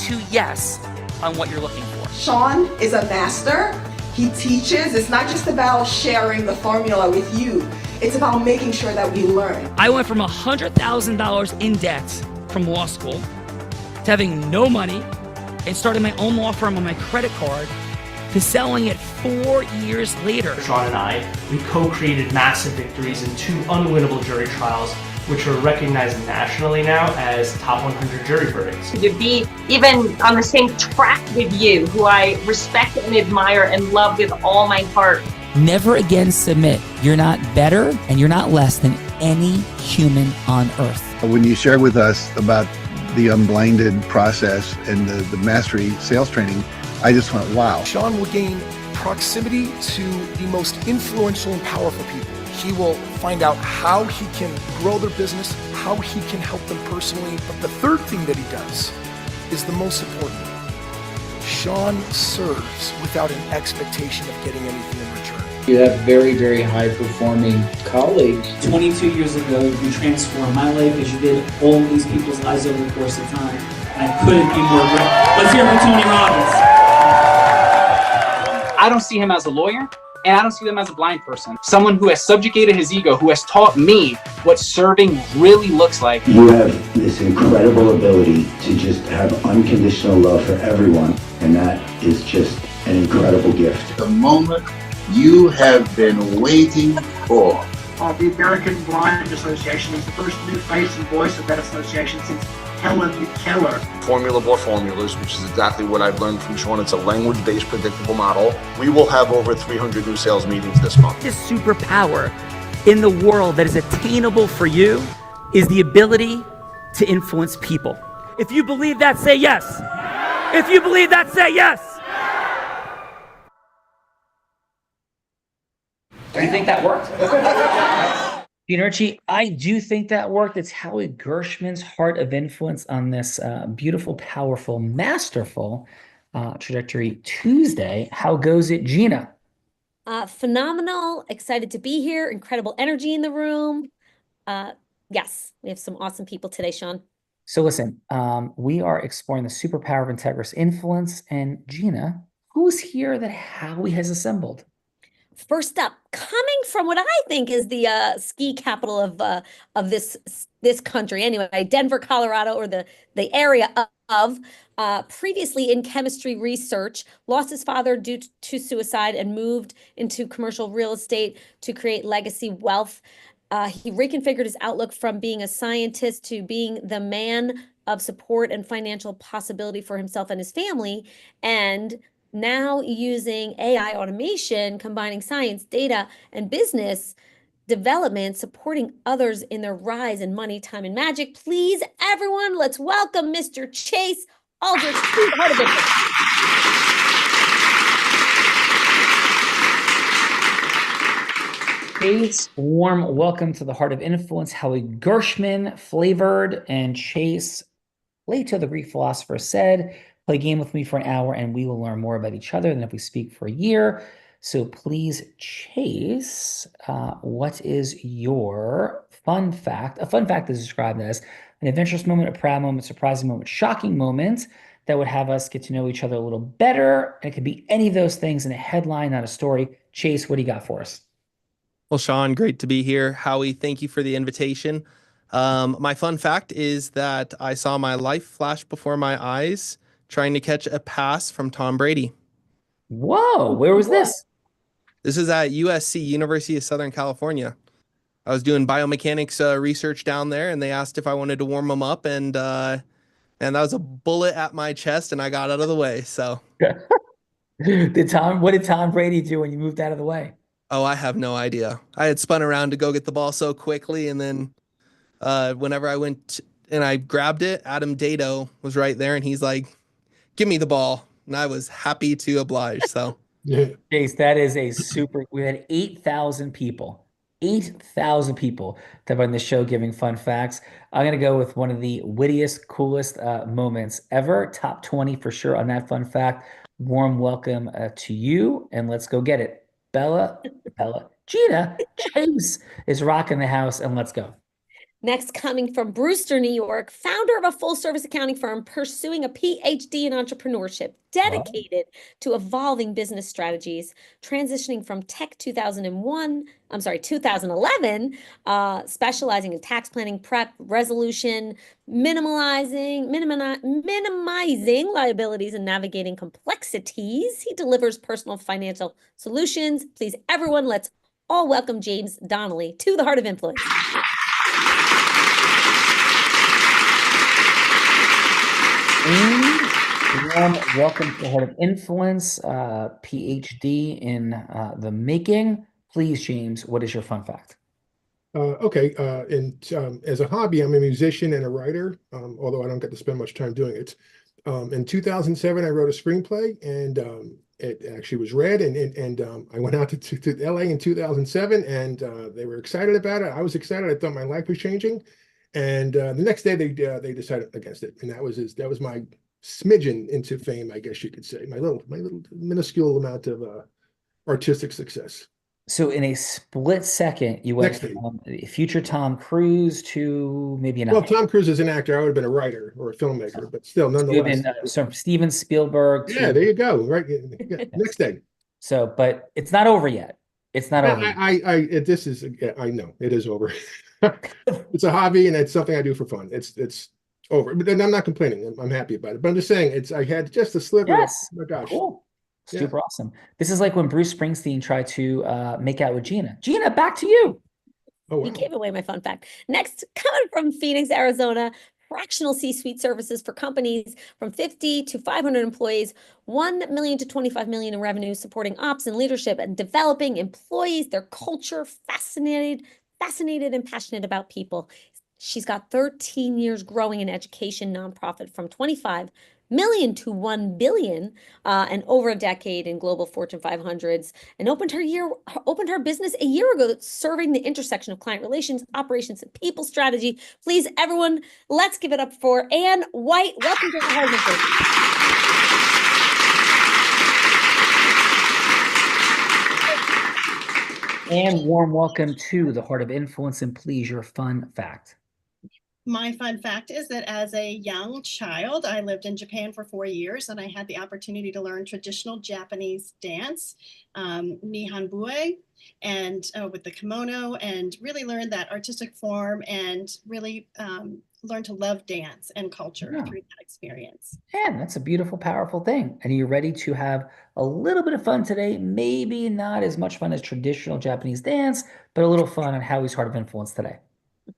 to yes on what you're looking for. Sean is a master. He teaches. It's not just about sharing the formula with you. It's about making sure that we learn. I went from $100,000 in debt from law school to having no money and starting my own law firm on my credit card to selling it 4 years later. Sean and I, we co-created massive victories in 2 unwinnable jury trials, which are recognized nationally now as top 100 jury verdicts. To be even on the same track with you, who I respect and admire and love with all my heart. Never again submit. You're not better and you're not less than any human on earth. When you shared with us about the unblinded process and the mastery sales training, I just went, wow. Sean will gain proximity to the most influential and powerful people. He will find out how he can grow their business, how he can help them personally. But the third thing that he does is the most important. Sean serves without an expectation of getting anything in return. You have very, very high-performing colleagues. 22 years ago, you transformed my life as you did all these people's lives over the course of time. And I couldn't be more grateful. Let's hear it for Tony Robbins. I don't see him as a lawyer, and I don't see them as a blind person. Someone who has subjugated his ego, who has taught me what serving really looks like. You have this incredible ability to just have unconditional love for everyone, and that is just an incredible gift. The moment you have been waiting for. The American Blind Association is the first new face and voice of that association since Helen Keller. Formula for formulas, which is exactly what I've learned from Sean. It's a language-based predictable model. We will have over 300 new sales meetings this month. This superpower in the world that is attainable for you is the ability to influence people. If you believe that, say yes. If you believe that, say yes. Do you think that worked? Richie, I do think that worked. It's Howie Gershman's Heart of Influence on this beautiful, powerful, masterful Trajectory Tuesday. How goes it, Gina? Phenomenal. Excited to be here. Incredible energy in the room. Yes, we have some awesome people today, Sean. So listen, we are exploring the superpower of integrous influence. And Gina, who's here that Howie has assembled? First up, coming from what I think is the ski capital of this country, anyway, Denver, Colorado, or the area of. Previously in chemistry research, lost his father due to suicide and moved into commercial real estate to create legacy wealth. He reconfigured his outlook from being a scientist to being the man of support and financial possibility for himself and his family, and now using AI automation, combining science, data, and business development, supporting others in their rise in money, time, and magic. Please, everyone, let's welcome Mr. Chase Aldrich to the Heart of Influence. Chase, warm welcome to the Heart of Influence. Howie Gershman, flavored, and Chase, Plato, the Greek philosopher, said, play a game with me for an hour and we will learn more about each other than if we speak for a year. So please, Chase, what is your fun fact? A fun fact is described as an adventurous moment, a proud moment, surprising moment, shocking moment that would have us get to know each other a little better. And it could be any of those things in a headline, not a story. Chase, what do you got for us? Well, Sean, great to be here. Howie, thank you for the invitation. My fun fact is that I saw my life flash before my eyes trying to catch a pass from Tom Brady. Whoa, where was this? This is at USC, University of Southern California. I was doing biomechanics research down there, and they asked if I wanted to warm them up, and that was a bullet at my chest, and I got out of the way. So, what did Tom Brady do when you moved out of the way? Oh, I have no idea. I had spun around to go get the ball so quickly, and then whenever I went and I grabbed it, Adam Dato was right there, and he's like, "Give me the ball," and I was happy to oblige. So, Chase, that is a super. We had 8,000 people. 8,000 people that are on the show giving fun facts. I'm going to go with one of the wittiest, coolest moments ever. Top 20 for sure on that fun fact. Warm welcome to you, and let's go get it. Bella, Gina, Chase is rocking the house, and let's go. Next, coming from Brewster, New York, founder of a full-service accounting firm pursuing a PhD in entrepreneurship, dedicated to evolving business strategies, transitioning from Tech 2011, specializing in tax planning, prep, resolution, minimizing liabilities and navigating complexities. He delivers personal financial solutions. Please, everyone, let's all welcome James Donnelly to the Heart of Influence. And welcome to the Heart of Influence, PhD in the making. Please, James, what is your fun fact? As a hobby, I'm a musician and a writer, although I don't get to spend much time doing it. In 2007, I wrote a screenplay, and it actually was read, and I went out to LA in 2007, and they were excited about it. I was excited. I thought my life was changing, and the next day they decided against it, and that was my smidgen into fame, I guess you could say, my little minuscule amount of artistic success. So in a split second, you went from future Tom Cruise to maybe an Well, Tom Cruise is an actor. I would have been a writer or a filmmaker, but still, nonetheless. So from Steven Spielberg Yeah, there you go. Right. Yeah, next day. So, but it's not over yet. It's not over. I know it is over. It's a hobby and it's something I do for fun. It's over, but then I'm not complaining. I'm happy about it. But I'm just saying I had just a sliver. Yes. Oh my gosh. Cool. Super awesome. This is like when Bruce Springsteen tried to make out with Gina. Gina, back to you. Oh, wow. You gave away my fun fact. Next, coming from Phoenix, Arizona, fractional C-suite services for companies from 50 to 500 employees, 1 million to 25 million in revenue, supporting ops and leadership and developing employees, their culture, fascinated and passionate about people. She's got 13 years growing an education nonprofit from 25 million to 1 billion, and over a decade in global Fortune 500s, and opened her business a year ago that's serving the intersection of client relations, operations, and people strategy. Please, everyone, let's give it up for Ann White. Welcome to the Heart of Influence. And warm welcome to the Heart of Influence, and please, your fun fact. My fun fact is that as a young child, I lived in Japan for 4 years, and I had the opportunity to learn traditional Japanese dance, Nihonbue, and with the kimono, and really learn that artistic form and really learn to love dance and culture through that experience. And that's a beautiful, powerful thing. And are you ready to have a little bit of fun today? Maybe not as much fun as traditional Japanese dance, but a little fun on Howie's Heart of Influence today.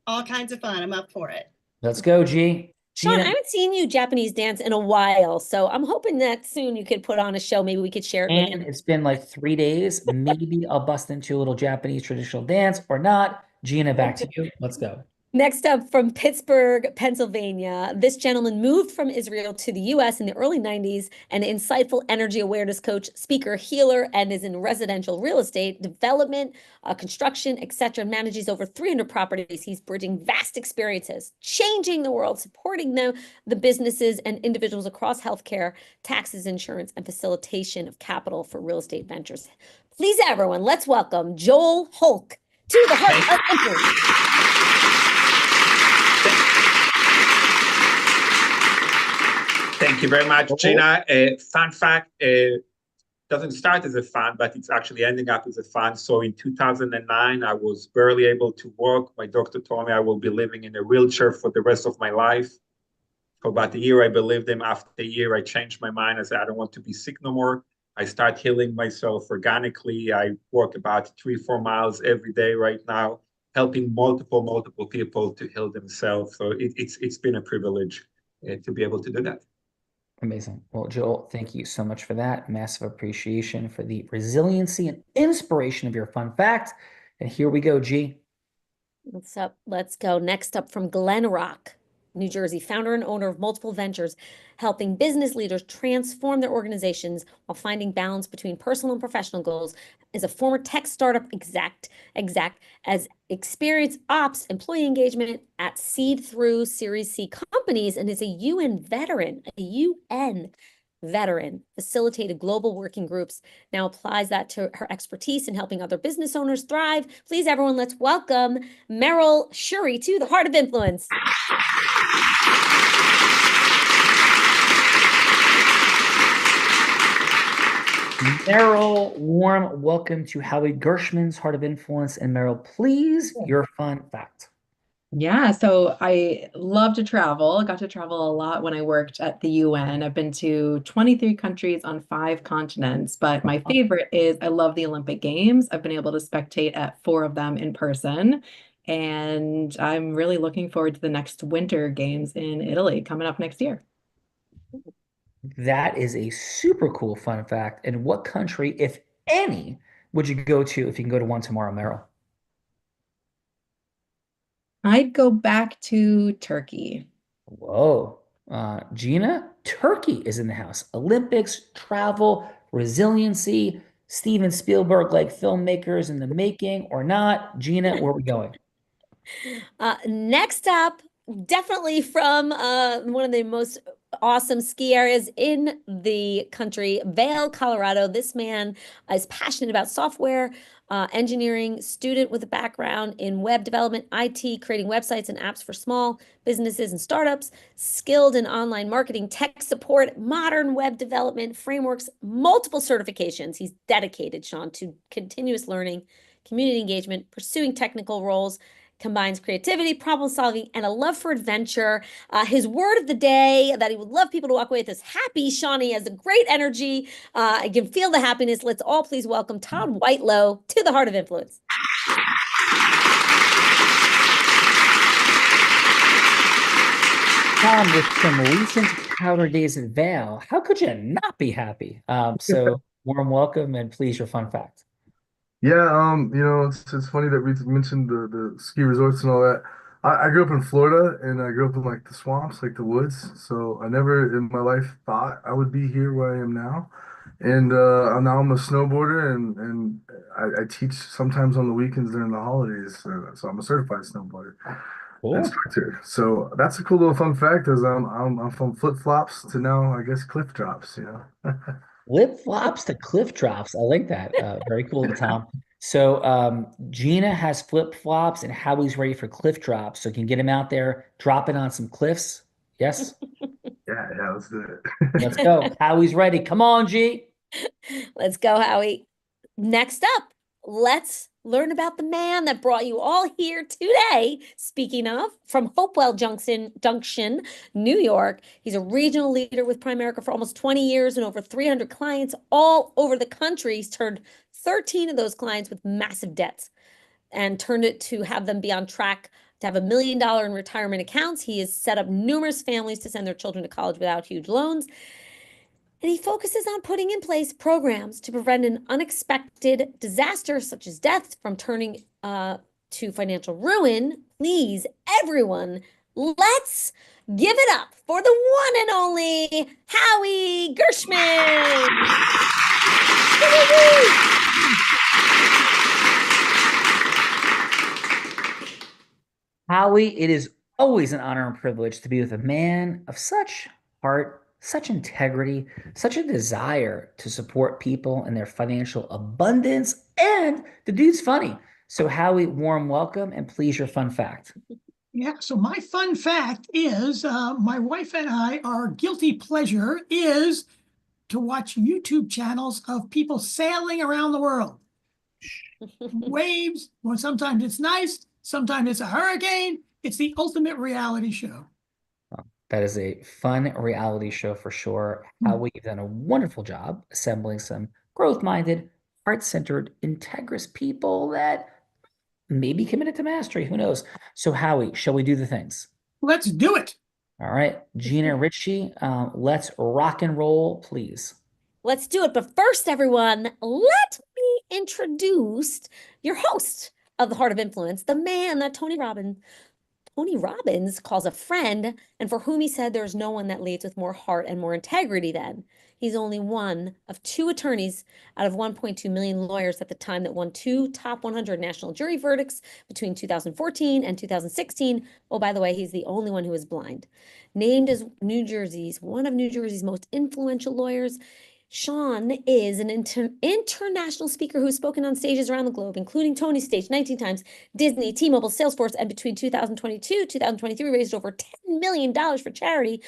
All kinds of fun. I'm up for it. Let's go, G. Sean, I haven't seen you Japanese dance in a while, so I'm hoping that soon you could put on a show. Maybe we could share it with And it's been like 3 days. Maybe I'll bust into a little Japanese traditional dance or not. Gina, back to you. Let's go. Next up, from Pittsburgh, Pennsylvania, this gentleman moved from Israel to the U.S. in the early 90s, an insightful energy awareness coach, speaker, healer, and is in residential real estate, development, construction, etc., manages over 300 properties. He's bridging vast experiences, changing the world, supporting the businesses and individuals across healthcare, taxes, insurance, and facilitation of capital for real estate ventures. Please, everyone, let's welcome Joel Hulk to the Heart of Influence. Thank you very much, Gina. Fun fact, doesn't start as a fun, but it's actually ending up as a fun. So in 2009, I was barely able to walk. My doctor told me I will be living in a wheelchair for the rest of my life. For about a year, I believed him. After a year, I changed my mind. I said, I don't want to be sick no more. I start healing myself organically. I walk about 3-4 miles every day right now, helping multiple people to heal themselves. So it's been a privilege to be able to do that. Amazing. Well, Joel, thank you so much for that. Massive appreciation for the resiliency and inspiration of your fun fact. And here we go, G. What's up? Let's go. Next up, from Glen Rock, New Jersey, founder and owner of multiple ventures, helping business leaders transform their organizations while finding balance between personal and professional goals, is a former tech startup exec, as experience ops, employee engagement at seed through Series C companies, and is a UN veteran, veteran, facilitated global working groups, now applies that to her expertise in helping other business owners thrive. Please, everyone, let's welcome Meryl Shuri to the Heart of Influence. Meryl, warm welcome to Howie Gershman's Heart of Influence. And Meryl, please, your fun fact. Yeah, so I love to travel. I got to travel a lot when I worked at the UN. I've been to 23 countries on 5 continents, but my favorite is I love the Olympic Games. I've been able to spectate at 4 of them in person, and I'm really looking forward to the next Winter Games in Italy coming up next year. That is a super cool fun fact. And what country, if any, would you go to if you can go to one tomorrow, Meryl? I'd go back to Turkey. Whoa. Gina, Turkey is in the house. Olympics, travel, resiliency, Steven Spielberg-like filmmakers in the making or not. Gina, where are we going? Next up, definitely from one of the most awesome ski areas in the country, Vail, Colorado. This man is passionate about software engineering, student with a background in web development, IT, creating websites and apps for small businesses and startups, skilled in online marketing, tech support, modern web development, frameworks, multiple certifications. He's dedicated, Sean, to continuous learning, community engagement, pursuing technical roles, combines creativity, problem solving, and a love for adventure. His word of the day that he would love people to walk away with is happy. Shawnee has a great energy. I can feel the happiness. Let's all please welcome Tom Whitelow to the Heart of Influence. Tom, with some recent powder days at Vail, how could you not be happy? So warm welcome and please your fun fact. Yeah, it's funny that we mentioned the ski resorts and all that. I grew up in Florida and I grew up in like the swamps, like the woods. So I never in my life thought I would be here where I am now. And now I'm a snowboarder and I teach sometimes on the weekends during the holidays. So I'm a certified snowboarder instructor. So that's a cool little fun fact is I'm from flip-flops to now I guess cliff drops, Flip flops to cliff drops. I like that. Very cool, Tom. So Gina has flip flops and Howie's ready for cliff drops. So can you get him out there dropping on some cliffs? Yes? Yeah, let's do it. Let's go. Howie's ready. Come on, G. Let's go, Howie. Next up, let's learn about the man that brought you all here today. Speaking of, from Hopewell Junction, New York. He's a regional leader with Primerica for almost 20 years and over 300 clients all over the country. He's turned 13 of those clients with massive debts and turned it to have them be on track to have $1 million in retirement accounts. He has set up numerous families to send their children to college without huge loans. And he focuses on putting in place programs to prevent an unexpected disaster such as death from turning to financial ruin. Please, everyone, let's give it up for the one and only Howie Gershman. Howie, it is always an honor and privilege to be with a man of such heart, such integrity, such a desire to support people in their financial abundance, and the dude's funny. So Howie, warm welcome and please your fun fact. Yeah, so my fun fact is my wife and I, our guilty pleasure is to watch YouTube channels of people sailing around the world. Waves, well, sometimes it's nice, sometimes it's a hurricane. It's the ultimate reality show. That is a fun reality show for sure. Howie, you've done a wonderful job assembling some growth-minded, heart-centered, integrous people that may be committed to mastery. Who knows? So Howie, shall we do the things? Let's do it. All right, Gina Ritchie, let's rock and roll, please. Let's do it. But first, everyone, let me introduce your host of the Heart of Influence, the man that Tony Tony Robbins calls a friend, and for whom he said there's no one that leads with more heart and more integrity than. He's only one of two attorneys out of 1.2 million lawyers at the time that won two top 100 national jury verdicts between 2014 and 2016. Oh, by the way, he's the only one who is blind. Named as one of New Jersey's most influential lawyers, Sean is an international speaker who's spoken on stages around the globe, including Tony's stage 19 times, Disney, T-Mobile, Salesforce, and between 2022 2023 raised over $10 million for charity,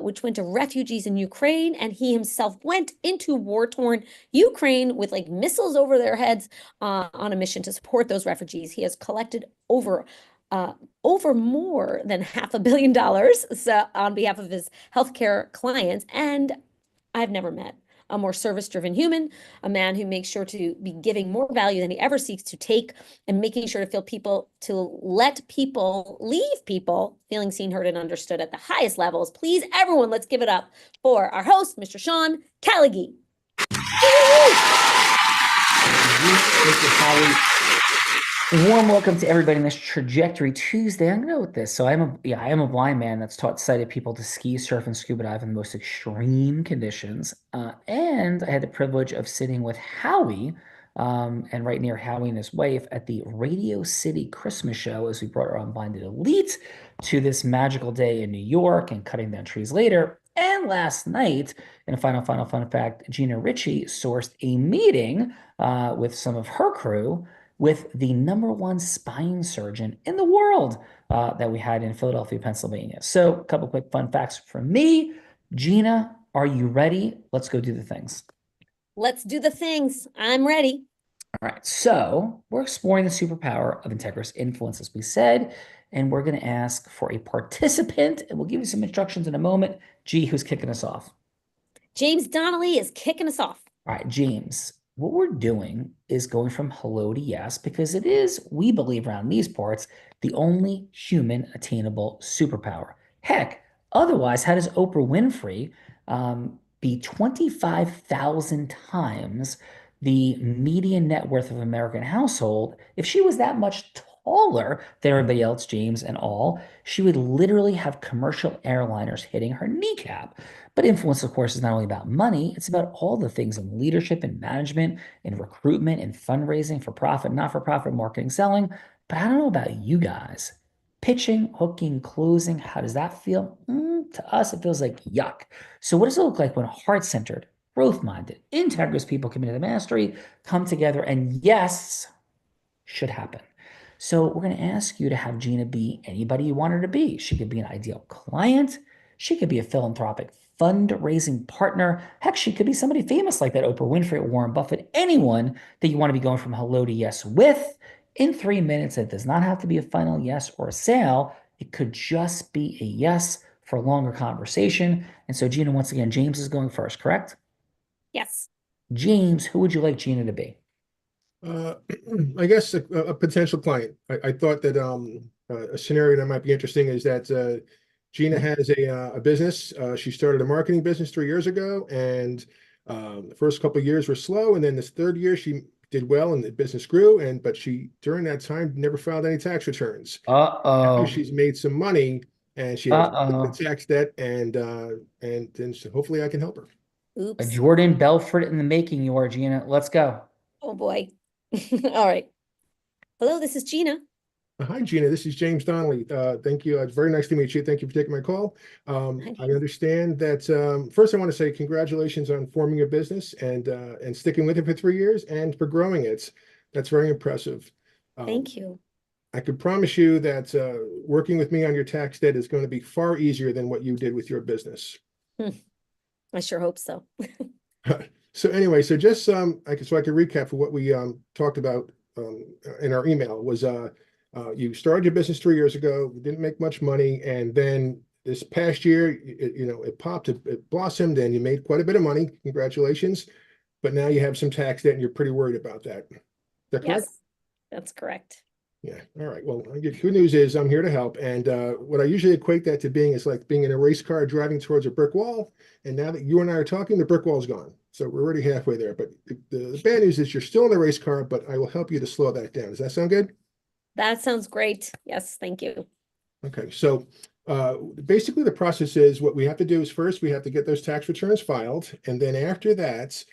which went to refugees in Ukraine. And he himself went into war-torn Ukraine with like missiles over their heads on a mission to support those refugees. He has collected over more than $500 million on behalf of his healthcare clients. And I've never met a more service-driven human, a man who makes sure to be giving more value than he ever seeks to take, and making sure to let people leave people feeling seen, heard, and understood at the highest levels. Please, everyone, let's give it up for our host, Mr. Sean Callaghy. Warm welcome to everybody in this Trajectory Tuesday. I'm gonna go with this. So I am a blind man that's taught sighted people to ski, surf, and scuba dive in the most extreme conditions. And I had the privilege of sitting with Howie, and right near Howie and his wife at the Radio City Christmas show as we brought our Unblinded Elite to this magical day in New York and cutting down trees later. And last night, in a final fun fact, Gina Ritchie sourced a meeting with some of her crew with the #1 spine surgeon in the world that we had in Philadelphia, Pennsylvania. So a couple quick fun facts from me. Gina, are you ready? Let's go do the things. Let's do the things. I'm ready. All right, so we're exploring the superpower of integrous influence, as we said, and we're going to ask for a participant, and we'll give you some instructions in a moment. G, who's kicking us off? James Donnelly is kicking us off. All right, James, what we're doing is going from hello to yes, because it is, we believe around these parts, the only human attainable superpower. Heck, otherwise, how does Oprah Winfrey be 25,000 times the median net worth of an American household? If she was that much taller than everybody else, James and all, she would literally have commercial airliners hitting her kneecap. But influence, of course, is not only about money, it's about all the things in leadership and management and recruitment and fundraising, for profit, not for profit, marketing, selling. But I don't know about you guys. Pitching, hooking, closing, how does that feel? To us, it feels like yuck. So what does it look like when heart-centered, growth-minded, integrous people committed to mastery come together and yes, should happen? So we're going to ask you to have Gina be anybody you want her to be. She could be an ideal client. She could be a philanthropic fundraising partner. Heck, she could be somebody famous like that Oprah Winfrey or Warren Buffett, anyone that you want to be going from hello to yes with in 3 minutes. It does not have to be a final yes or a sale. It could just be a yes for a longer conversation. And so Gina, once again, James is going first, correct? Yes. James, who would you like Gina to be? I guess a potential client. I thought that a scenario that might be interesting is that Gina has a business. She started a marketing business 3 years ago, and the first couple of years were slow, and then this third year she did well, and the business grew. But she during that time never filed any tax returns. Now she's made some money, and she has the tax debt, and so hopefully I can help her. Oops. A Jordan Belfort in the making, you are, Gina. Let's go. Oh boy. All right. Hello, this is Gina. Hi, Gina. This is James Donnelly. Thank you. It's very nice to meet you. Thank you for taking my call. I understand that first I want to say congratulations on forming a business and sticking with it for 3 years and for growing it. That's very impressive. Thank you. I could promise you that working with me on your tax debt is going to be far easier than what you did with your business. I sure hope so. So anyway, so just so I could recap for what we talked about in our email was you started your business 3 years ago, didn't make much money, and then this past year, it popped, it blossomed, and you made quite a bit of money. Congratulations! But now you have some tax debt, and you're pretty worried about that. Is that correct? Yes, that's correct. Yeah. All right. Well, the good news is I'm here to help. And what I usually equate that to being is like being in a race car driving towards a brick wall. And now that you and I are talking, the brick wall's gone. So we're already halfway there. But the bad news is you're still in the race car, but I will help you to slow that down. Does that sound good? That sounds great. Yes, thank you. Okay, so basically the process is what we have to do is first we have to get those tax returns filed, and then after that,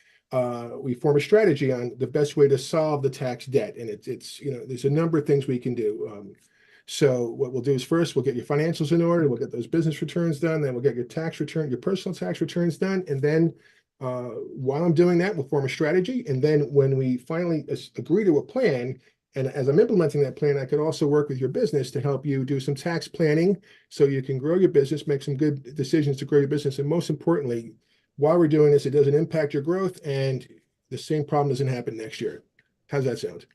we form a strategy on the best way to solve the tax debt. And it's there's a number of things we can do. So what we'll do is first we'll get your financials in order, we'll get those business returns done, then we'll get your personal tax returns done, and then while I'm doing that, we'll form a strategy, and then when we finally agree to a plan. And as I'm implementing that plan, I can also work with your business to help you do some tax planning so you can grow your business, make some good decisions to grow your business. And most importantly, while we're doing this, it doesn't impact your growth and the same problem doesn't happen next year. How's that sound?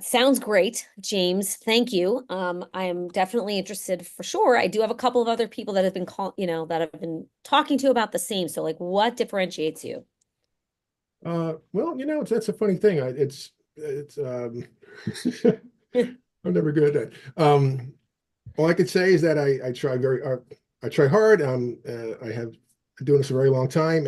Sounds great, James. Thank you. I am definitely interested for sure. I do have a couple of other people that have been that I've been talking to about the same. So like what differentiates you? Well, that's a funny thing. It's I'm never good at that. All I could say is that I try hard. I have been doing this a very long time,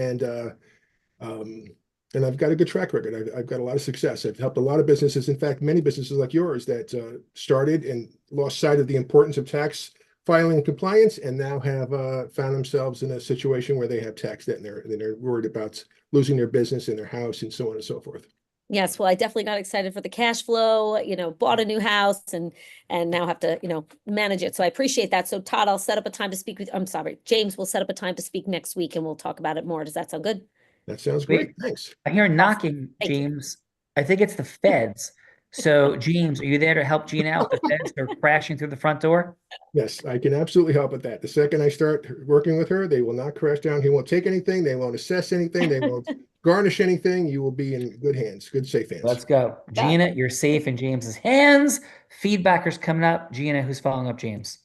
um, and I've got a good track record. I've got a lot of success. I've helped a lot of businesses. In fact, many businesses like yours that started and lost sight of the importance of tax filing and compliance, and now have found themselves in a situation where they have tax debt and they're worried about losing their business and their house and so on and so forth. Yes, well, I definitely got excited for the cash flow, bought a new house and now have to, manage it. So I appreciate that. So Todd, I'll set up a time to speak with, I'm sorry, James, we'll set up a time to speak next week and we'll talk about it more. Does that sound good? That sounds great. Wait, Thanks. I hear knocking, Thank you. James. I think it's the feds. So, James, are you there to help Gina out? The feds are crashing through the front door. Yes, I can absolutely help with that. The second I start working with her, they will not crash down. He won't take anything. They won't assess anything. They won't garnish anything. You will be in good hands, good, safe hands. Let's go. Gina, you're safe in James's hands. Feedbackers coming up. Gina, who's following up James?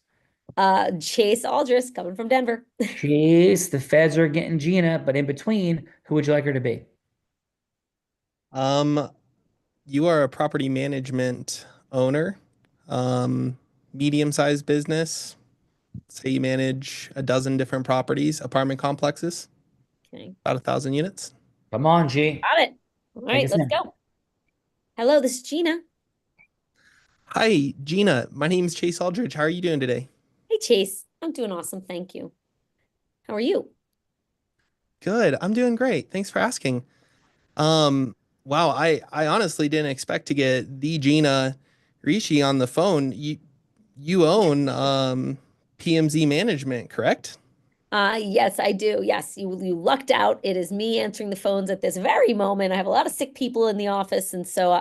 Chase Aldris coming from Denver. Chase, the feds are getting Gina, but in between, who would you like her to be? You are a property management owner, medium-sized business. Say you manage a dozen different properties, apartment complexes. Okay. About 1,000 units. Come on, G. Got it. All right, let's go. Hello, this is Gina. Hi, Gina. My name is Chase Aldridge. How are you doing today? Hey, Chase. I'm doing awesome. Thank you. How are you? Good. I'm doing great. Thanks for asking. Wow, I honestly didn't expect to get the Gina Ricci on the phone. You own PMZ Management, correct? Yes, I do. Yes, you lucked out. It is me answering the phones at this very moment. I have a lot of sick people in the office, and so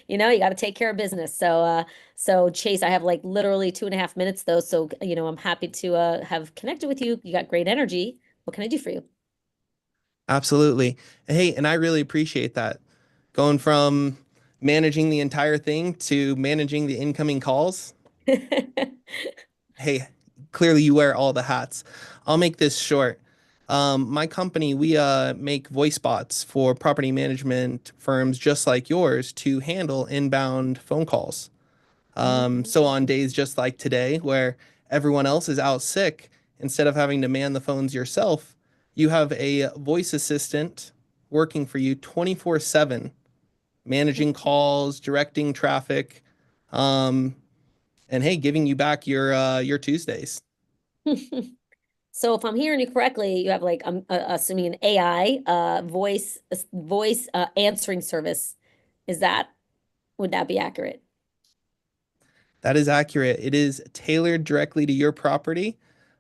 you got to take care of business. So Chase, I have like literally 2.5 minutes though. So I'm happy to have connected with you. You got great energy. What can I do for you? Absolutely. Hey, and I really appreciate that. Going from managing the entire thing to managing the incoming calls. Hey, clearly you wear all the hats. I'll make this short. My company, we make voice bots for property management firms just like yours to handle inbound phone calls. So on days just like today, where everyone else is out sick, instead of having to man the phones yourself, you have a voice assistant working for you 24/7, managing calls, directing traffic, and hey, giving you back your Tuesdays. So if I'm hearing you correctly, you have like I'm assuming an AI voice answering service. Would that be accurate? That is accurate. It is tailored directly to your property,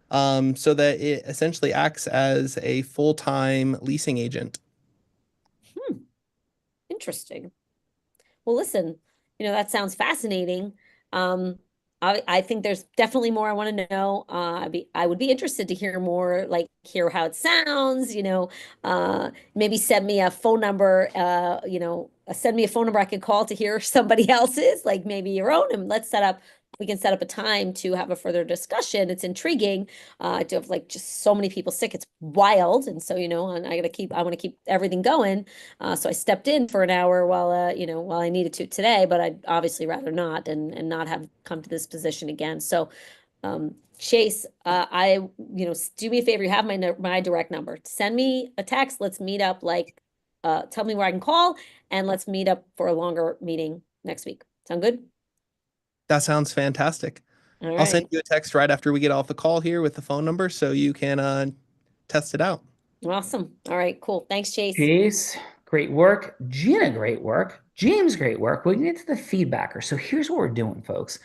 so that it essentially acts as a full-time leasing agent. Interesting. Well, listen, that sounds fascinating. I think there's definitely more I want to know. I would be interested to hear more, like hear how it sounds, maybe send me a phone number, send me a phone number I could call to hear somebody else's, like maybe your own, and we can set up a time to have a further discussion. It's intriguing to have like just so many people sick. It's wild. And so, and I want to keep everything going. So I stepped in for an hour while I needed to today, but I'd obviously rather not and not have come to this position again. So, Chase, do me a favor. You have my direct number. Send me a text. Let's meet up. Tell me where I can call and let's meet up for a longer meeting next week. Sound good? That sounds fantastic. All I'll send right. you a text right after we get off the call here with the phone number so you can test it out. Awesome. All right, cool. Thanks, Chase. Chase, great work. Gina, great work. James, great work. We get to the feedbacker. So here's what we're doing, folks.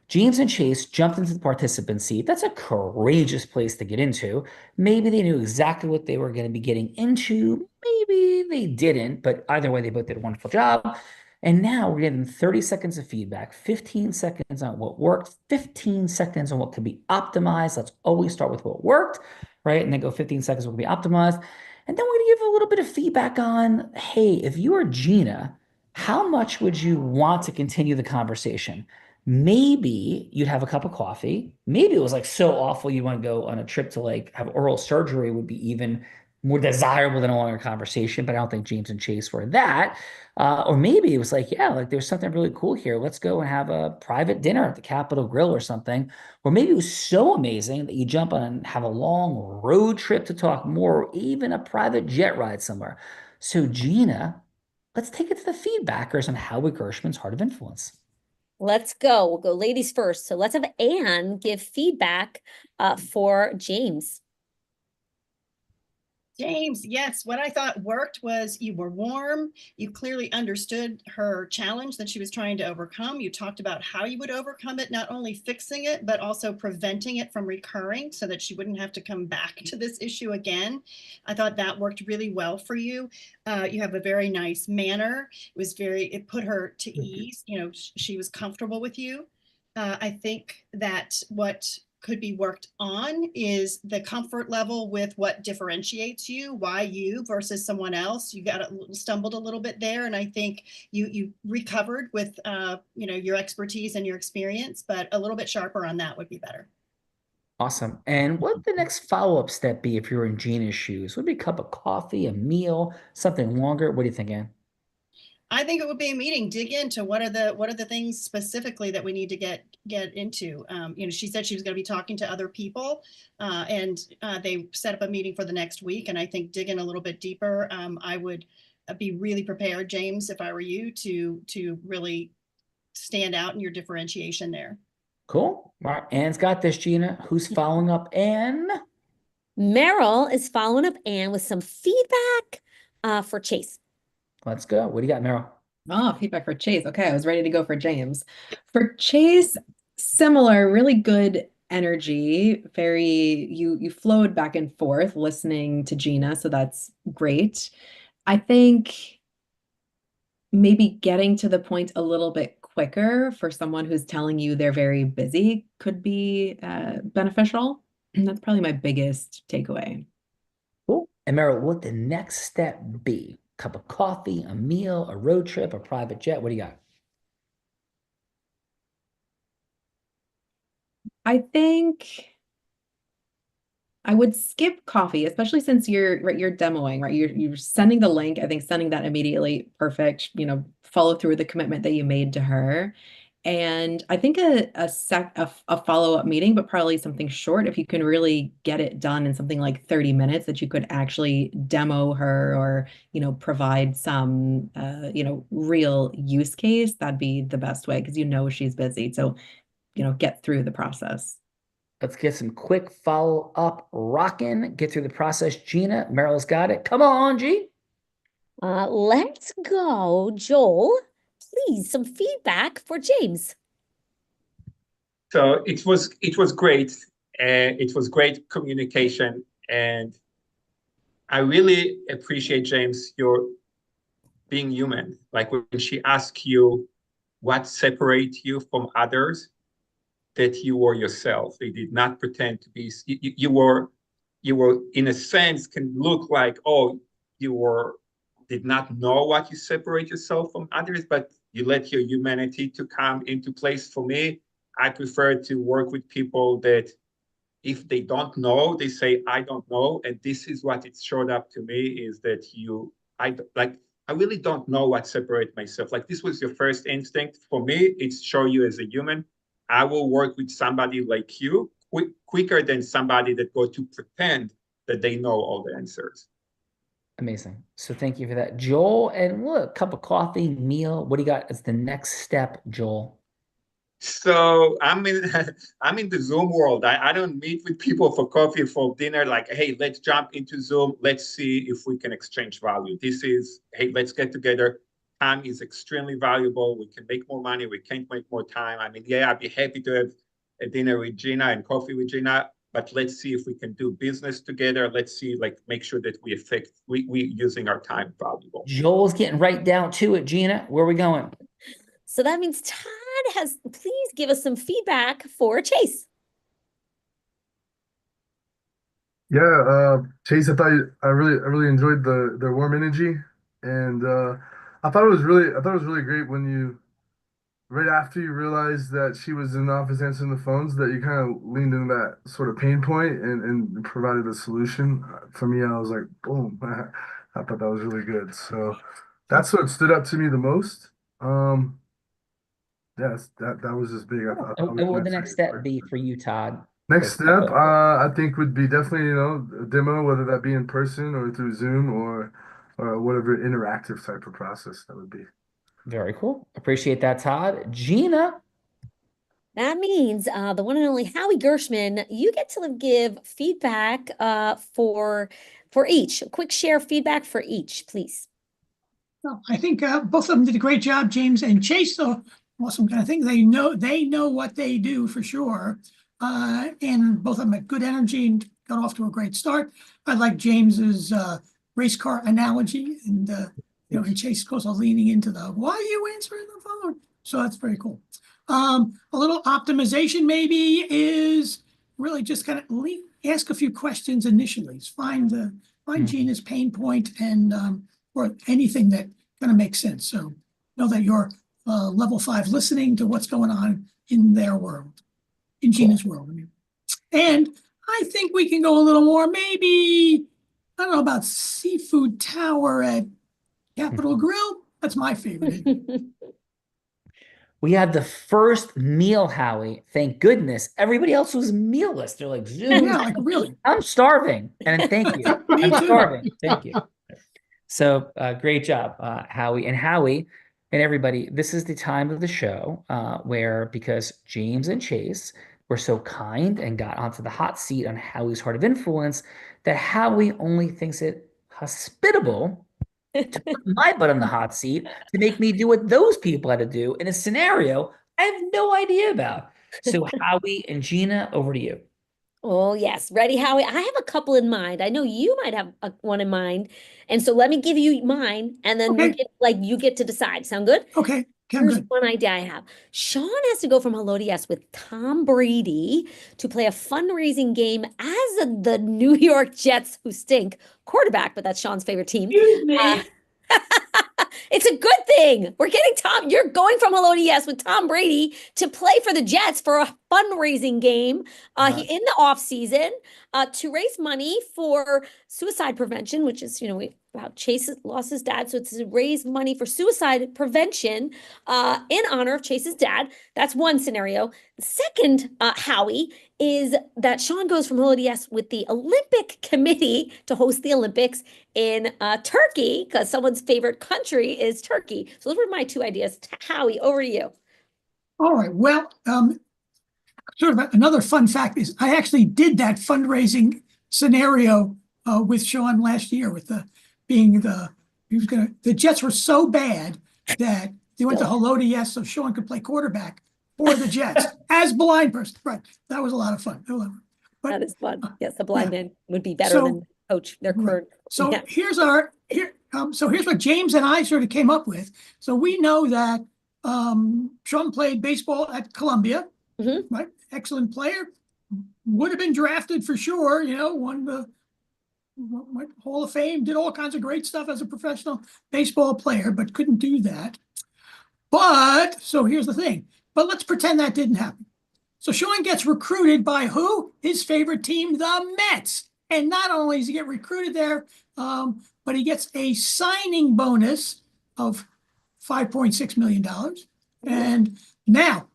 James and Chase jumped into the participant seat. That's a courageous place to get into. Maybe they knew exactly what they were going to be getting into. Maybe they didn't, but either way, they both did a wonderful job. And now we're getting 30 seconds of feedback, 15 seconds on what worked, 15 seconds on what could be optimized. Let's always start with what worked, right? And then go 15 seconds what could be optimized. And then we're going to give a little bit of feedback on, hey, if you are Gina, how much would you want to continue the conversation? Maybe you'd have a cup of coffee. Maybe it was like so awful you want to go on a trip to like have oral surgery would be even more desirable than a longer conversation, but I don't think James and Chase were that. Or maybe it was like, yeah, like there's something really cool here. Let's go and have a private dinner at the Capitol Grill or something. Or maybe it was so amazing that you jump on and have a long road trip to talk more, or even a private jet ride somewhere. So, Gina, let's take it to the feedbackers on Howard Gershman's Heart of Influence. Let's go. We'll go ladies first. So let's have Anne give feedback for James. James, yes, what I thought worked was you were warm. You clearly understood her challenge that she was trying to overcome. You talked about how you would overcome it, not only fixing it, but also preventing it from recurring so that she wouldn't have to come back to this issue again. I thought that worked really well for you. You have a very nice manner. It put her to ease. You know, she was comfortable with you. I think that what could be worked on is the comfort level with what differentiates you, why you versus someone else. You stumbled a little bit there, and I think you recovered with your expertise and your experience, but a little bit sharper on that would be better. Awesome. And what would the next follow-up step be if you were in Gina's shoes? Would it be a cup of coffee, a meal, something longer? What do you think, Ann? I think it would be a meeting. Dig into what are the things specifically that we need to get into. She said she was going to be talking to other people, and they set up a meeting for the next week. And I think dig in a little bit deeper. I would be really prepared, James, if I were you, to really stand out in your differentiation there. Cool. All right. Ann's got this, Gina. Who's following up Ann? Meryl is following up Ann with some feedback for Chase. Let's go. What do you got, Meryl? Oh, feedback for Chase. Okay, I was ready to go for James. For Chase, similar, really good energy. You flowed back and forth listening to Gina, so that's great. I think maybe getting to the point a little bit quicker for someone who's telling you they're very busy could be beneficial. And that's probably my biggest takeaway. Cool. And Meryl, what would the next step be? Cup of coffee, a meal, a road trip, a private jet? What do you got? I think I would skip coffee, especially since you're demoing, right? You're sending the link. I think sending that immediately, perfect. Follow through with the commitment that you made to her. And I think a follow-up meeting, but probably something short, if you can really get it done in something like 30 minutes, that you could actually demo her or, provide some, real use case, that'd be the best way because she's busy. So, get through the process. Let's get some quick follow-up rocking. Get through the process. Gina, Meryl's got it. Come on, G. Let's go, Joel. Please, some feedback for James. So it was great, and it was great communication, and I really appreciate, James, your being human. Like when she asked you what separates you from others, that you were yourself. They did not pretend to be. You were in a sense can look like, oh, did not know what you separate yourself from others, but you let your humanity to come into place. For me, I prefer to work with people that if they don't know, they say, I don't know. And this is what it showed up to me is that I really don't know what separates myself. Like this was your first instinct. For me, it's show you as a human. I will work with somebody like you quicker than somebody that go to pretend that they know all the answers. Amazing. So thank you for that, Joel. And look, cup of coffee, meal. What do you got as the next step, Joel? So I'm in I'm in the Zoom world. I don't meet with people for coffee, for dinner, like, hey, let's jump into Zoom. Let's see if we can exchange value. This is, hey, let's get together. Time is extremely valuable. We can make more money. We can't make more time. I mean, yeah, I'd be happy to have a dinner with Gina and coffee with Gina, but let's see if we can do business together. Let's see, like, make sure that we using our time valuable. Joel's getting right down to it. Gina, where are we going? So that means Todd has, please give us some feedback for Chase. Yeah, Chase, I really enjoyed the warm energy, and I thought it was really great when you right after you realized that she was in the office answering the phones, that you kind of leaned into that sort of pain point and provided a solution. For me, I was like, boom, I thought that was really good. So that's what stood out to me the most. Yes, that was just big. I And thought we what can would the answer next your step question. be for you, Todd? Next step, I think would be definitely, a demo, whether that be in person or through Zoom or whatever interactive type of process that would be. Very cool. Appreciate that, Todd. Gina. That means the one and only Howie Gershman, you get to give feedback for each. A quick share feedback for each, please. Well, I think both of them did a great job, James and Chase. So awesome. I think they know what they do for sure. And both of them had good energy and got off to a great start. I like James's race car analogy, and and Chase goes all leaning into the why are you answering the phone? So that's very cool. A little optimization maybe is really just kind of ask a few questions initially. Find Gina's pain point and or anything that kind of makes sense. So know that you're level 5 listening to what's going on in their world, in Gina's world. I mean. And I think we can go a little more, maybe, I don't know about Seafood Tower at Capitol Grill. That's my favorite. We had the first meal, Howie. Thank goodness. Everybody else was mealless. They're like, Zoom. Yeah, like really. I'm starving. And thank you. Me I'm too. starving. Thank you. So great job, Howie. And Howie and everybody, this is the time of the show where, because James and Chase were so kind and got onto the hot seat on Howie's Heart of Influence, that Howie only thinks it hospitable to put my butt on the hot seat to make me do what those people had to do in a scenario I have no idea about. So Howie and Gina, over to you. Oh, yes. Ready, Howie? I have a couple in mind. I know you might have one in mind. And so let me give you mine, and then you get to decide. Sound good? Okay. Here's one idea I have. Sean has to go from Hello to Yes with Tom Brady to play a fundraising game as the New York Jets, who stink, quarterback, but that's Sean's favorite team. Excuse me. It's a good thing. We're getting Tom. You're going from Hello to Yes with Tom Brady to play for the Jets for a fundraising game in the off season to raise money for suicide prevention, which is, Chase lost his dad. So it's to raise money for suicide prevention in honor of Chase's dad. That's one scenario. The second, Howie, is that Sean goes from Hello to Yes with the Olympic Committee to host the Olympics in Turkey, because someone's favorite country is Turkey. So those were my two ideas. Howie, over to you. All right. Well, sort of another fun fact is I actually did that fundraising scenario with Sean last year with the Jets were so bad that they went to Hello to Yes so Sean could play quarterback for the Jets as blind person. Right. That was a lot of fun. That is fun. Yes, the blind man would be better than coach. Their current. So here's what James and I sort of came up with. So we know that Sean played baseball at Columbia, right? Excellent player. Would have been drafted for sure, won the Hall of Fame, did all kinds of great stuff as a professional baseball player, but couldn't do that. So here's the thing. But let's pretend that didn't happen. So Sean gets recruited by who? His favorite team, the Mets. And not only does he get recruited there, but he gets a signing bonus of $5.6 million. And now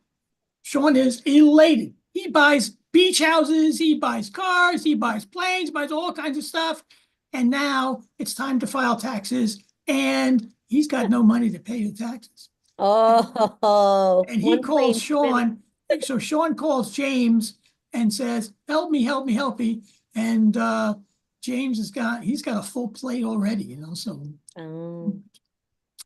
Sean is elated. He buys beach houses, he buys cars, he buys planes, buys all kinds of stuff. And now it's time to file taxes, and he's got no money to pay the taxes. Oh, And he one calls plane spinning. Sean. So Sean calls James and says, "Help me, help me, help me." And James he's got a full plate already, So Oh.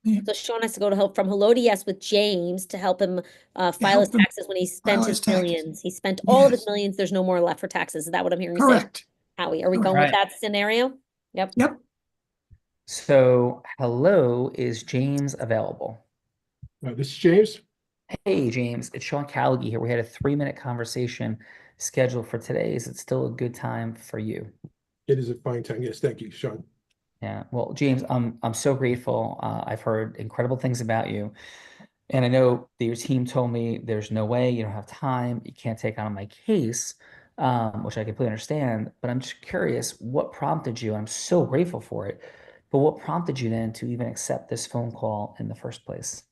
yeah, So Sean has to go to help from hello to yes with James to help him file his help him taxes when he file spent his his taxes. millions. He spent all of his Yes, millions. There's no more left for taxes. Is that what I'm hearing you say, correct. Howie? Are we Correct. going with Right. that scenario? Yep. Yep. So, hello, is James available? This is James. Hey, James, it's Sean Callaghy here. We had a 3-minute conversation scheduled for today. Is it still a good time for you? It is a fine time. Yes, thank you, Sean. Yeah. Well, James, I'm so grateful. I've heard incredible things about you. And I know that your team told me there's no way you don't have time, you can't take on my case, which I completely understand. But I'm just curious, what prompted you? I'm so grateful for it. But what prompted you then to even accept this phone call in the first place?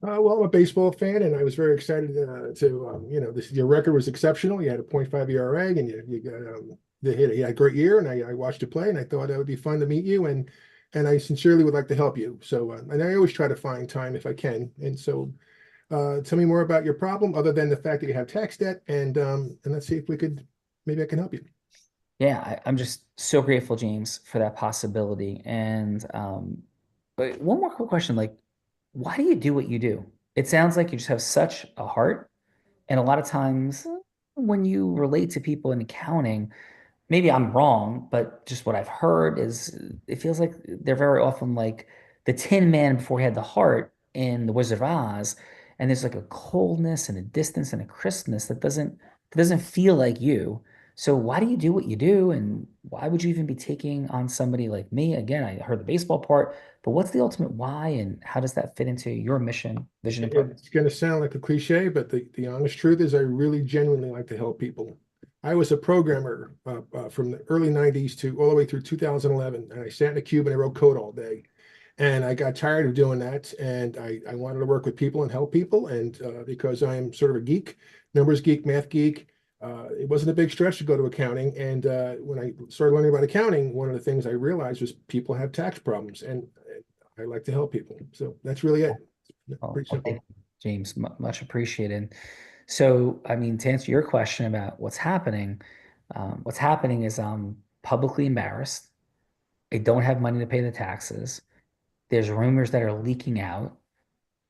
Well, I'm a baseball fan, and I was very excited your record was exceptional. You had a .5 ERA, and you got you had a great year, and I watched you play, and I thought it would be fun to meet you, and I sincerely would like to help you. So, and I always try to find time if I can. And so, tell me more about your problem, other than the fact that you have tax debt, and let's see if maybe I can help you. Yeah, I'm just so grateful, James, for that possibility. And but one more quick question, like, why do you do what you do? It sounds like you just have such a heart. And a lot of times when you relate to people in accounting, maybe I'm wrong, but just what I've heard is it feels like they're very often like the Tin Man before he had the heart in The Wizard of Oz, and there's like a coldness and a distance and a crispness that doesn't feel like you. So why do you do what you do, and why would you even be taking on somebody like me? Again, I heard the baseball part, but what's the ultimate why, and how does that fit into your mission, vision, and purpose? It's going to sound like a cliche, but the honest truth is I really genuinely like to help people. I was a programmer from the early 90s to all the way through 2011, and I sat in a cube and I wrote code all day. And I got tired of doing that, and I wanted to work with people and help people. And because I am sort of a geek, numbers geek, math geek, it wasn't a big stretch to go to accounting. And when I started learning about accounting, one of the things I realized was people have tax problems, and I like to help people. So that's really it. Pretty simple. Thank you, James, much appreciated. So, I mean, to answer your question about what's happening is I'm publicly embarrassed. I don't have money to pay the taxes. There's rumors that are leaking out.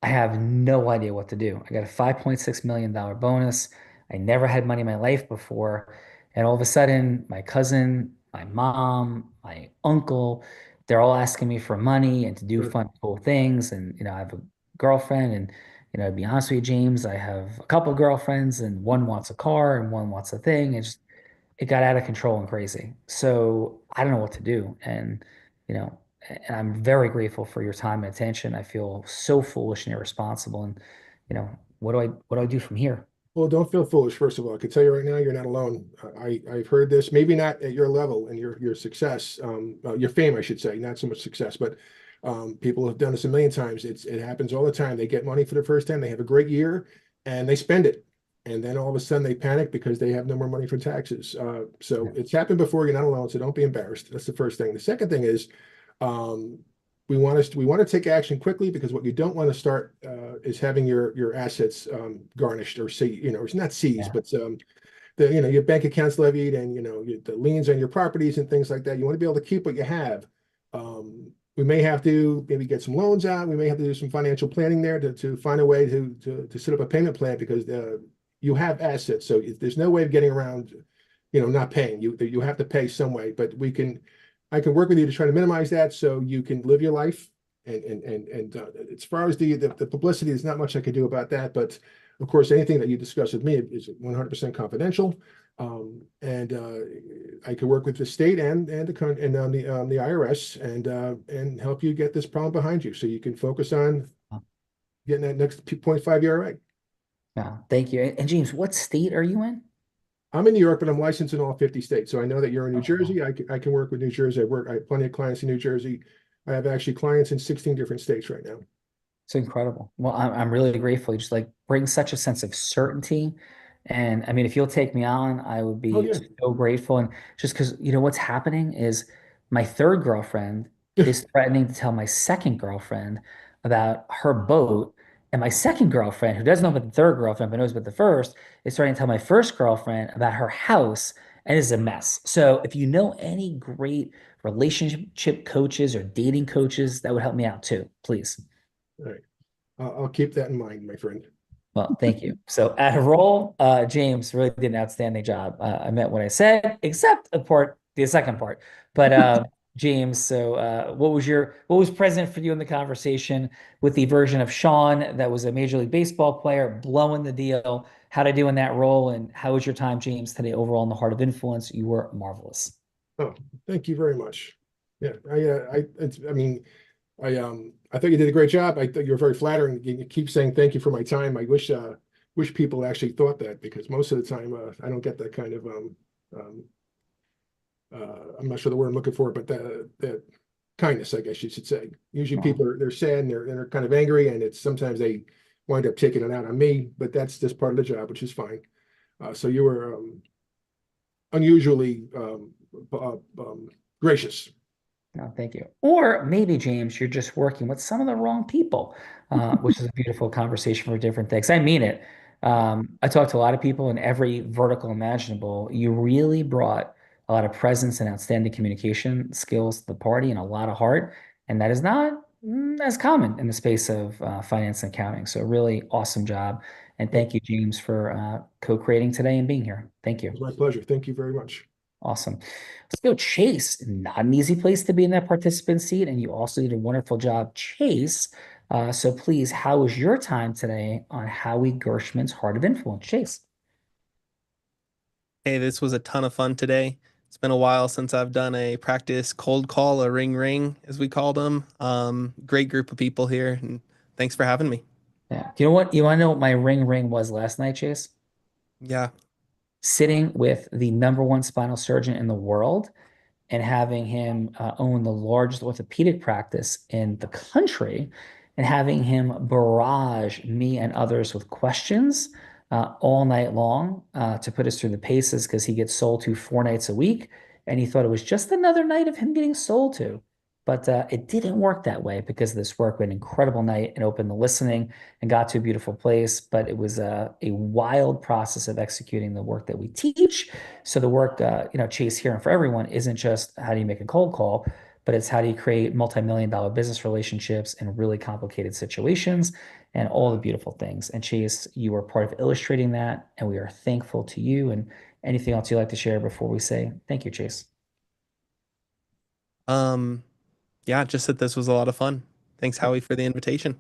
I have no idea what to do. I got a $5.6 million bonus. I never had money in my life before. And all of a sudden, my cousin, my mom, my uncle, they're all asking me for money and to do Sure. fun, cool things. And, I have a girlfriend. And, to be honest with you, James, I have a couple girlfriends, and one wants a car and one wants a thing. It got out of control and crazy. So I don't know what to do. You know, and I'm very grateful for your time and attention. I feel so foolish and irresponsible. And, what do I do from here? Well, don't feel foolish. First of all, I can tell you right now, you're not alone. I've heard this, maybe not at your level and your success, your fame, I should say, not so much success, but people have done this a million times. It happens all the time. They get money for the first time, they have a great year, and they spend it, and then all of a sudden they panic because they have no more money for taxes. So it's happened before. You're not alone, so don't be embarrassed. That's the first thing. The second thing is, um, we want to take action quickly, because what you don't want to start is having your assets garnished, or it's not seized, but your bank accounts levied, and the liens on your properties and things like that. You want to be able to keep what you have. We may have to maybe get some loans out. We may have to do some financial planning there to find a way to set up a payment plan, because you have assets. So there's no way of getting around, not paying. You have to pay some way, but I can work with you to try to minimize that so you can live your life. And as far as the publicity, there's not much I can do about that. But of course, anything that you discuss with me is 100% confidential. And I can work with the state and the IRS and help you get this problem behind you, so you can focus on getting that next 2.5 ERA. Yeah, thank you. And James, what state are you in? I'm in New York, but I'm licensed in all 50 states. So I know that you're in New Jersey. I can work with New Jersey. I have plenty of clients in New Jersey. I have actually clients in 16 different states right now. It's incredible. Well, I'm really grateful. You just like bring such a sense of certainty. And I mean, if you'll take me on, I would Oh be yeah. so grateful. And just because, what's happening is my third girlfriend is threatening to tell my second girlfriend about her boat. And my second girlfriend, who doesn't know about the third girlfriend, but knows about the first, is starting to tell my first girlfriend about her house, and it's a mess. So if you know any great relationship coaches or dating coaches, that would help me out too, please. All right. I'll keep that in mind, my friend. Well, thank you. So at a roll, James really did an outstanding job. I meant what I said, except the second part. But James, so what was present for you in the conversation with the version of Sean that was a Major League Baseball player blowing the deal? How'd I do in that role? And how was your time, James, today overall in the Heart of Influence? You were marvelous. Oh, thank you very much. Yeah, I mean, I thought you did a great job. I thought you were very flattering. You keep saying thank you for my time. I wish people actually thought that, because most of the time I don't get that kind of um, I'm not sure the word I'm looking for, but that kindness, I guess you should say. Usually people they're sad and they're kind of angry, and it's sometimes they wind up taking it out on me, but that's just part of the job, which is fine. So you were unusually gracious. No, thank you. Or maybe, James, you're just working with some of the wrong people, which is a beautiful conversation for different things. I mean it. I talk to a lot of people in every vertical imaginable. You really brought a lot of presence and outstanding communication skills to the party and a lot of heart. And that is not as common in the space of finance and accounting. So really awesome job. And thank you, James, for co-creating today and being here. Thank you. It's my pleasure. Thank you very much. Awesome. Let's go, Chase. Not an easy place to be in that participant seat, and you also did a wonderful job, Chase. So please, how was your time today on Howie Gershman's Heart of Influence, Chase? Hey, this was a ton of fun today. It's been a while since I've done a practice cold call, a ring ring, as we called them. Great group of people here, and thanks for having me. Yeah. You know what? You want to know what my ring ring was last night, Chase? Yeah. Sitting with the #1 spinal surgeon in the world and having him own the largest orthopedic practice in the country and having him barrage me and others with questions all night long to put us through the paces because he gets sold to 4 nights a week. And he thought it was just another night of him getting sold to. But it didn't work that way because of this work. We had an incredible night and opened the listening and got to a beautiful place. But it was a wild process of executing the work that we teach. So the work, Chase, here and for everyone isn't just how do you make a cold call, but it's how do you create multi-million-dollar business relationships in really complicated situations and all the beautiful things. And Chase, you were part of illustrating that, and we are thankful to you. And anything else you'd like to share before we say thank you, Chase? Yeah, just that this was a lot of fun. Thanks, Howie, for the invitation.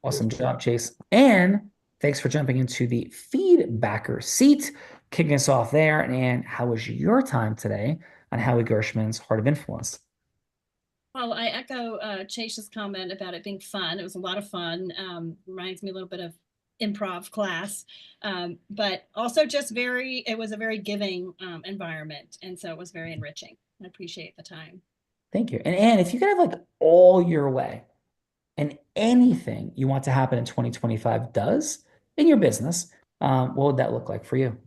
Awesome job, Chase. And thanks for jumping into the feedbacker seat, kicking us off there. And how was your time today on Howie Gershman's Heart of Influence? Well, I echo Chase's comment about it being fun. It was a lot of fun. Reminds me a little bit of improv class, but also just it was a very giving environment. And so it was very enriching. I appreciate the time. Thank you. And Anne, if you could have like all your way and anything you want to happen in 2025 does in your business, what would that look like for you?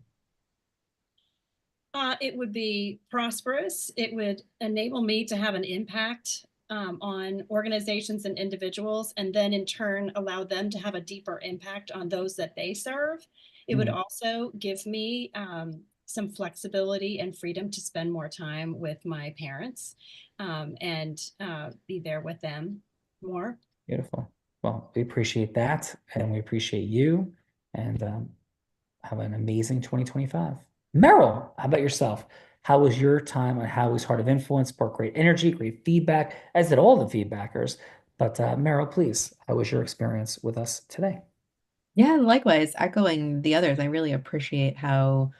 It would be prosperous. It would enable me to have an impact on organizations and individuals, and then in turn allow them to have a deeper impact on those that they serve. It would also give me some flexibility and freedom to spend more time with my parents and be there with them more. Beautiful. Well, we appreciate that, and we appreciate you, and have an amazing 2025. Meryl, how about yourself? How was your time on Howie's Heart of Influence? Sparked great energy, great feedback, as did all the feedbackers. But Meryl, please, how was your experience with us today? Yeah, likewise, echoing the others, I really appreciate how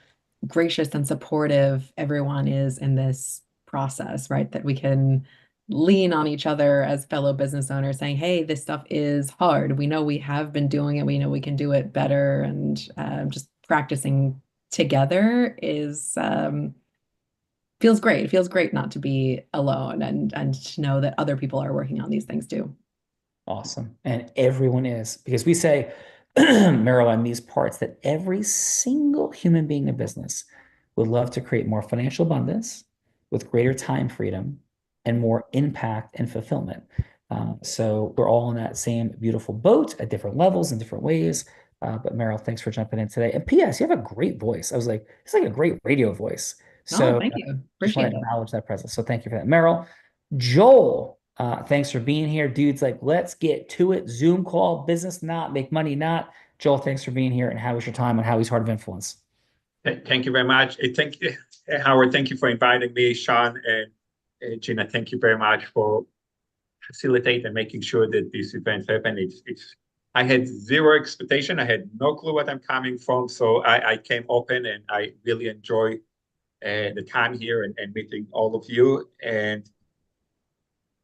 gracious and supportive everyone is in this process, right? That we can lean on each other as fellow business owners saying, hey, this stuff is hard. We know we have been doing it. We know we can do it better. And just practicing together is feels great. It feels great not to be alone and to know that other people are working on these things too. Awesome. And everyone is, because we say, Meryl, on these parts, that every single human being in business would love to create more financial abundance with greater time freedom and more impact and fulfillment. So we're all in that same beautiful boat at different levels in different ways. But Meryl, thanks for jumping in today. And P.S., you have a great voice. I was like, it's like a great radio voice. Oh, So thank you. just want Appreciate to it. acknowledge that presence. So thank you for that, Meryl. Joel, thanks for being here. Dude's like, let's get to it. Zoom call, business not, make money not. Joel, thanks for being here. And how was your time on Howie's Heart of Influence? Thank you very much. Thank you, Howard. Thank you for inviting me, Sean and Gina. Thank you very much for facilitating and making sure that this event happened. I had zero expectation. I had no clue what I'm coming from. So I came open and I really enjoy the time here and meeting all of you. And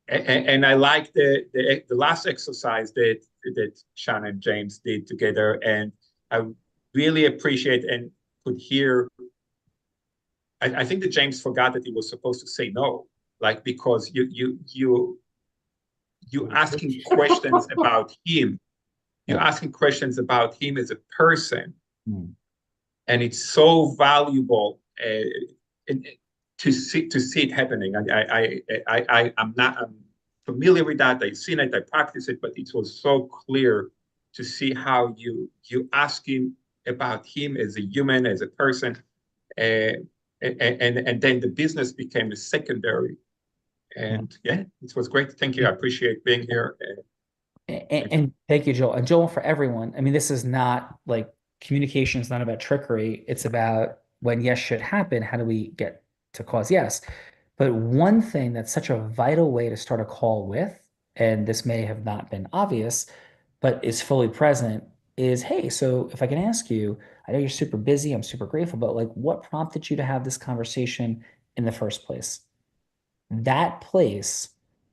I like the last exercise that Sean and James did together. And I really appreciate and could hear. I think that James forgot that he was supposed to say no, like because you asking questions about him. You're asking questions about him as a person, and it's so valuable to see it happening. I'm familiar with that. I've seen it. I practice it, but it was so clear to see how you ask him about him as a human, as a person, and then the business became a secondary. And yeah, it was great. Thank you. I appreciate being here. And thank you, Joel. And Joel, for everyone, I mean, this is not like communication is not about trickery. It's about when yes should happen, how do we get to cause yes? But one thing that's such a vital way to start a call with, and this may have not been obvious, but is fully present, is hey, so if I can ask you, I know you're super busy, I'm super grateful, but like what prompted you to have this conversation in the first place? That place,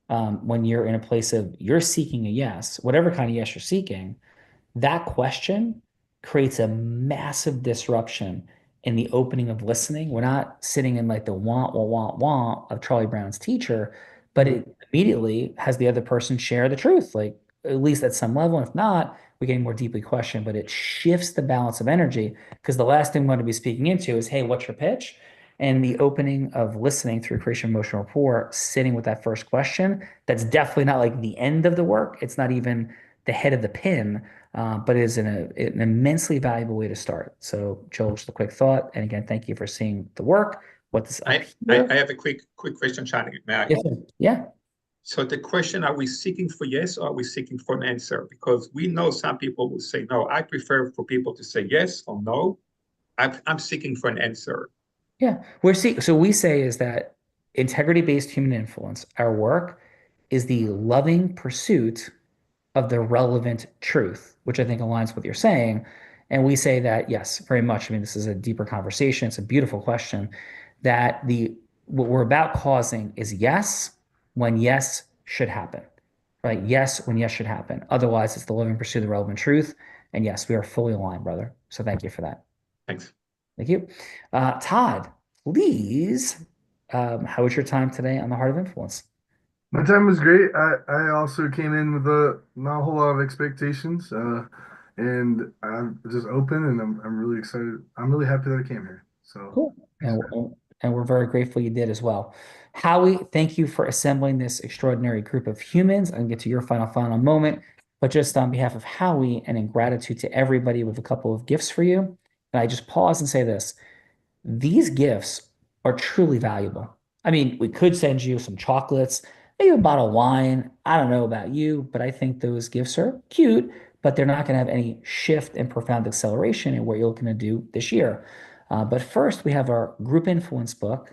when you're in a place of you're seeking a yes, whatever kind of yes you're seeking, that question creates a massive disruption in the opening of listening. We're not sitting in like the want of Charlie Brown's teacher, but it immediately has the other person share the truth, like at least at some level. And if not, we get more deeply questioned, but it shifts the balance of energy because the last thing we want to be speaking into is, hey, what's your pitch? And the opening of listening through creation of emotional rapport, sitting with that first question, that's definitely not like the end of the work. It's not even the head of the pin, but it is an immensely valuable way to start. So, Joel, just a quick thought. And again, thank you for seeing the work. I have a quick question, Sean. May I? Yes, yeah. So the question, are we seeking for yes or are we seeking for an answer? Because we know some people will say no. I prefer for people to say yes or no. I'm seeking for an answer. Yeah, so we say is that integrity-based human influence, our work is the loving pursuit of the relevant truth, which I think aligns with what you're saying. And we say that, yes, very much. I mean, this is a deeper conversation. It's a beautiful question that what we're about causing is yes, when yes should happen, right? Yes, when yes should happen. Otherwise, it's the loving pursuit of the relevant truth. And yes, we are fully aligned, brother. So thank you for that. Thanks. Thank you. Todd, please, how was your time today on the Heart of Influence? My time was great. I also came in with not a whole lot of expectations, and I'm just open, and I'm really excited. I'm really happy that I came here. So Cool. And we're very grateful you did as well. Howie, thank you for assembling this extraordinary group of humans. I can get to your final moment, but just on behalf of Howie and in gratitude to everybody, with a couple of gifts for you. And I just pause and say this. These gifts are truly valuable. I mean, we could send you some chocolates, maybe a bottle of wine. I don't know about you, but I think those gifts are cute, but they're not going to have any shift and profound acceleration in what you're looking to do this year. But first, we have our group influence book,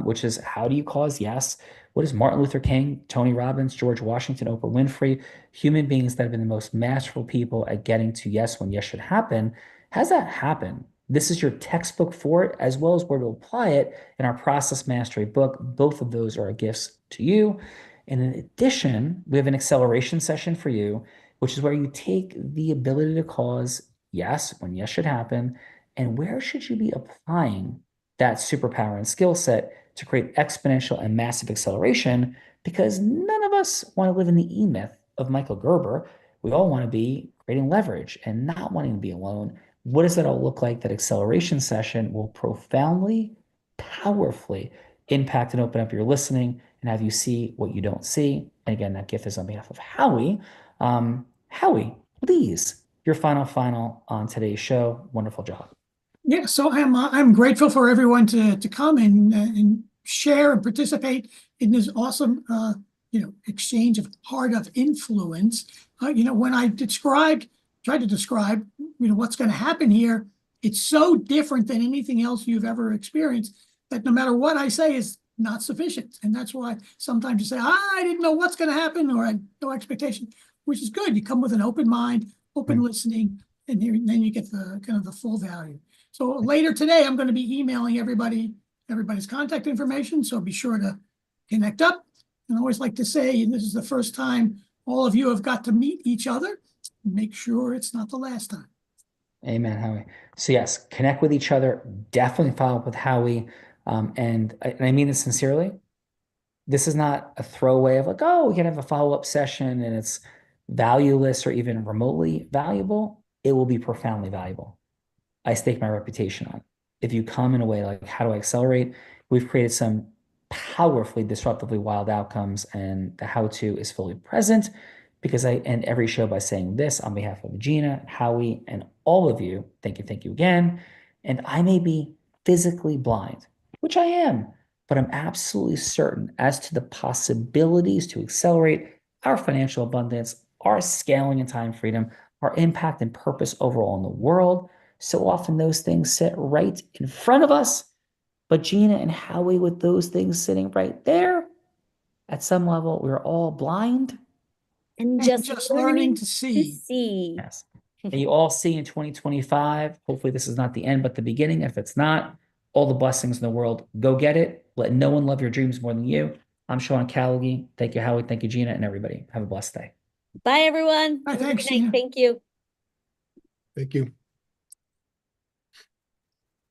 which is How Do You Cause Yes? What is Martin Luther King, Tony Robbins, George Washington, Oprah Winfrey, human beings that have been the most masterful people at getting to yes when yes should happen? How's that happen? This is your textbook for it, as well as where to apply it in our process mastery book. Both of those are gifts to you. And in addition, we have an acceleration session for you, which is where you take the ability to cause yes when yes should happen, and where should you be applying that superpower and skill set to create exponential and massive acceleration? Because none of us want to live in the E-myth of Michael Gerber. We all want to be creating leverage and not wanting to be alone. What does that all look like? That acceleration session will profoundly, powerfully impact and open up your listening, and have you see what you don't see. And again, that gift is on behalf of Howie. Howie, please, your final on today's show. Wonderful job. Yeah, so I'm grateful for everyone to come and share and participate in this awesome exchange of heart of influence. When I tried to describe what's going to happen here, it's so different than anything else you've ever experienced that no matter what I say is not sufficient. And that's why sometimes you say, I didn't know what's going to happen, or I had no expectation, which is good. You come with an open mind, open listening, and then you get the kind of the full value. So later today, I'm going to be emailing everybody's contact information. So be sure to connect up. And I always like to say, and this is the first time all of you have got to meet each other, make sure it's not the last time. Amen, Howie. So yes, connect with each other. Definitely follow up with Howie. And I mean this sincerely. This is not a throwaway of like, oh, we can have a follow-up session and it's valueless or even remotely valuable. It will be profoundly valuable. I stake my reputation on. If you come in a way like, how do I accelerate? We've created some powerfully disruptively wild outcomes, and the how-to is fully present because I end every show by saying this on behalf of Gina, Howie, and all of you. Thank you again. And I may be physically blind, which I am, but I'm absolutely certain as to the possibilities to accelerate our financial abundance, our scaling and time freedom, our impact and purpose overall in the world. So often those things sit right in front of us, but Gina and Howie with those things sitting right there, at some level, we're all blind. And just learning to see. Yes. And you all see in 2025, hopefully this is not the end, but the beginning. If it's not, all the blessings in the world, go get it. Let no one love your dreams more than you. I'm Sean Callaghan. Thank you, Howie. Thank you, Gina, and everybody. Have a blessed day. Bye, everyone. Bye, Have a thanks, good night. Gina. Thank you. Thank you.